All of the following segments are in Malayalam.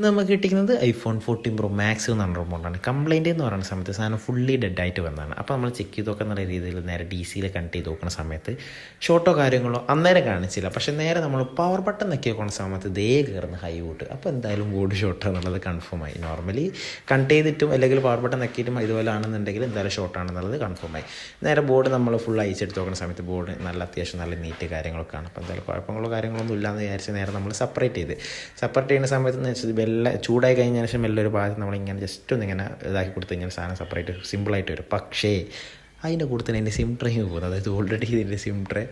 നമുക്ക് കിട്ടിക്കുന്നത് ഐഫോൺ 14 പ്രോ മാക്സ് എന്ന് പറഞ്ഞ ഫോണാണ്. കംപ്ലൈൻറ്റ് എന്ന് പറയുന്ന സമയത്ത് സാധനം ഫുള്ളി ഡെഡായിട്ട് വന്നതാണ്. അപ്പോൾ നമ്മൾ ചെക്ക് ചെയ്ത് നോക്കുന്ന രീതിയിൽ നേരെ DC കണക്ട് ചെയ്ത് നോക്കുന്ന സമയത്ത് ഷോട്ടോ കാര്യങ്ങളോ അന്നേരം കാണിച്ചില്ല. പക്ഷേ നേരെ നമ്മൾ പവർ ബട്ടൺ നെക്കി നോക്കുന്ന സമയത്ത് ദേ കയറുന്ന ഹൈ വോട്ട്. അപ്പോൾ എന്തായാലും ബോർഡ് ഷോട്ടോ എന്നുള്ളത് കൺഫേമായി. നോർമലി കണക്ട് ചെയ്തിട്ടും അല്ലെങ്കിൽ പവർ ബട്ടൺ നെക്കിയിട്ടും ഇതുപോലെ ആണെന്നുണ്ടെങ്കിൽ എന്തായാലും ഷോട്ടാണെന്നുള്ളത് കൺഫേമായി. നേരെ ബോർഡ് നമ്മൾ ഫുൾ അയച്ചെടുത്ത് നോക്കുന്ന സമയത്ത് ബോർഡ് നല്ല അത്യാവശ്യം നല്ല നീറ്റ് കാര്യങ്ങളൊക്കെ ആണ്. അപ്പോൾ എന്തായാലും കുഴപ്പങ്ങളോ കാര്യങ്ങളൊന്നും ഇല്ലാന്ന് വിചാരിച്ച് നേരെ നമ്മൾ സെപ്പറേറ്റ് ചെയ്യുന്ന സമയത്ത് ചൂടായി കഴിഞ്ഞ ശേഷം ഒരു ഭാഗത്ത് നമ്മളിങ്ങനെ ജസ്റ്റ് ഒന്നിങ്ങനെ ഇതാക്കി കൊടുത്തു കഴിഞ്ഞാൽ സാധനം സെപ്പറേറ്റ് സിമ്പിളായിട്ട് വരും. പക്ഷേ അതിൻ്റെ കൂടെ തന്നെ എൻ്റെ സിം ട്രേ പോകുന്നത്, അതായത് ഓൾറെഡി ഇതിൻ്റെ സിം ട്രേ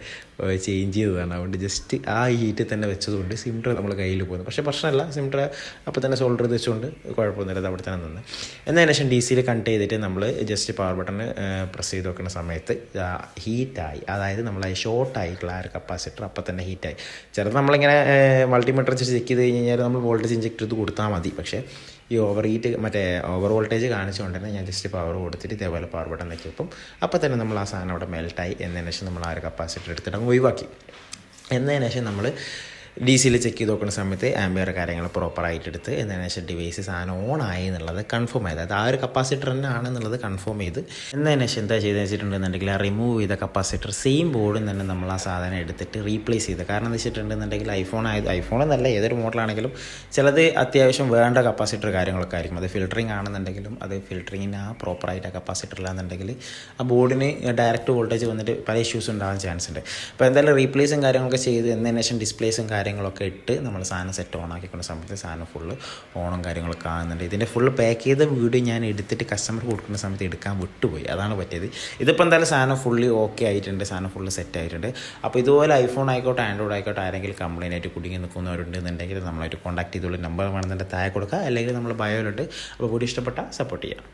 ചേഞ്ച് ചെയ്തതാണ്. അതുകൊണ്ട് ജസ്റ്റ് ആ ഹീറ്റിൽ തന്നെ വെച്ചതുകൊണ്ട് സിം ട്രേ നമ്മൾ കയ്യിൽ പോകുന്നു. പക്ഷേ പ്രശ്നമല്ല, സിം ട്രേ അപ്പോൾ തന്നെ സോൾഡർ ചെയ്ത് വെച്ചുകൊണ്ട് കുഴപ്പമൊന്നുമില്ല, അത് അവിടെ തന്നെ നിന്ന്. എന്നതിന് ശേഷം DC കണക്ട് ചെയ്തിട്ട് നമ്മൾ ജസ്റ്റ് പവർ ബട്ടൺ പ്രസ് ചെയ്ത് വെക്കുന്ന സമയത്ത് ഹീറ്റായി, അതായത് നമ്മൾ ഷോർട്ടായിട്ടുള്ള ആ ഒരു കപ്പാസിറ്റർ അപ്പോൾ തന്നെ ഹീറ്റായി. ചിലത് നമ്മളിങ്ങനെ മൾട്ടിമീറ്റർ വെച്ച് ചെക്ക് ചെയ്ത് കഴിഞ്ഞാൽ നമ്മൾ വോൾട്ടേജ് ഇഞ്ചെക്ട് ചെയ്ത് കൊടുത്താൽ മതി. പക്ഷേ ഈ ഓവർ വോൾട്ടേജ് കാണിച്ചുകൊണ്ട് തന്നെ ഞാൻ ജസ്റ്റ് പവർ കൊടുത്തിട്ട് ഇതേപോലെ പവർ ബട്ടൺ വെച്ചപ്പം അപ്പോൾ തന്നെ നമ്മൾ ആ സാധനം അവിടെ മെൽട്ടായി. എന്നതിന് ശേഷം നമ്മൾ ആ ഒരു കപ്പാസിറ്റർ എടുത്തിട്ട് അങ്ങ് ഒഴിവാക്കി. എന്നതിന് ശേഷം നമ്മൾ DC ചെക്ക് ചെയ്ത് നോക്കുന്ന സമയത്ത് ആംബിയർ കാര്യങ്ങൾ പ്രോപ്പറായിട്ട് എടുത്ത് എന്നതിന് ശേഷം ഡിവൈസ് സാധനം ഓൺ ആയി എന്നുള്ളത് കൺഫേം ചെയ്ത്, അതായത് ആ ഒരു കപ്പാസിറ്റർ തന്നെ ആണെന്നുള്ളത് കൺഫേം ചെയ്ത് എന്നതിന് ശേഷം എന്താ ചെയ്തെന്ന് വെച്ചിട്ടുണ്ടെന്നുണ്ടെങ്കിൽ ആ റിമൂവ് ചെയ്ത കപ്പാസിറ്റർ സെയിം ബോർഡിൽ തന്നെ നമ്മൾ ആ സാധനം എടുത്തിട്ട് റീപ്ലേസ് ചെയ്ത്. കാരണം എന്താ വെച്ചിട്ടുണ്ടെന്നുണ്ടെങ്കിൽ ഐഫോൺ എന്നല്ല ഏതൊരു മോഡലാണെങ്കിലും ചിലത് അത്യാവശ്യം വേണ്ട കപ്പാസിറ്റർ കാര്യങ്ങളൊക്കെ ആയിരിക്കും. അത് ഫിൽറ്ററിങ് ആണെന്നുണ്ടെങ്കിലും അത് ഫിൽറ്ററിങ്ങിന് ആ പ്രോപ്പറായിട്ട് ആ കപ്പാസിറ്റർ ഇല്ലാന്നുണ്ടെങ്കിൽ ആ ബോർഡിന് ഡയറക്റ്റ് വോൾട്ടേജ് വന്നിട്ട് പല ഇഷ്യൂസ് ഉണ്ടാകാൻ ചാൻസ് ഉണ്ട്. അപ്പോൾ എന്തായാലും റീപ്ലേസും കാര്യങ്ങളൊക്കെ ചെയ്ത് എന്നതിന് ശേഷം ഡിസ്പ്ലേസും കാര്യങ്ങളൊക്കെ ഇട്ട് നമ്മൾ സാധനം സെറ്റ് ഓൺ ആക്കിക്കുന്ന സമയത്ത് സാധനം ഫുള്ള് ഓണും കാര്യങ്ങളൊക്കെ കാണുന്നുണ്ട്. ഇതിൻ്റെ ഫുള്ള് പാക്ക് ചെയ്ത വീഡിയോ ഞാൻ എടുത്തിട്ട് കസ്റ്റമർ കൊടുക്കുന്ന സമയത്ത് എടുക്കാൻ വിട്ടുപോയി, അതാണ് പറ്റിയത്. ഇതിപ്പോൾ എന്തായാലും സാധനം ഫുള്ളി ഓക്കെ ആയിട്ടുണ്ട്, സാധനം ഫുള്ള് സെറ്റ് ആയിട്ടുണ്ട്. അപ്പോൾ ഇതുപോലെ ഐഫോൺ ആയിക്കോട്ടെ ആൻഡ്രോയിഡ് ആയിക്കോട്ടെ ആരെങ്കിലും കംപ്ലൈൻ്റ് ആയിട്ട് കുടുങ്ങി നിൽക്കുന്നവരുണ്ടെന്നുണ്ടെങ്കിൽ നമ്മളായിട്ട് കോൺടാക്ട് ചെയ്തുള്ള നമ്പർ വേണമെന്നുണ്ടെങ്കിൽ താഴെ കൊടുക്കുക, അല്ലെങ്കിൽ നമ്മൾ ബയോയിലുണ്ട്. അപ്പോൾ വീഡിയോ ഇഷ്ടപ്പെട്ടാൽ സപ്പോർട്ട് ചെയ്യാം.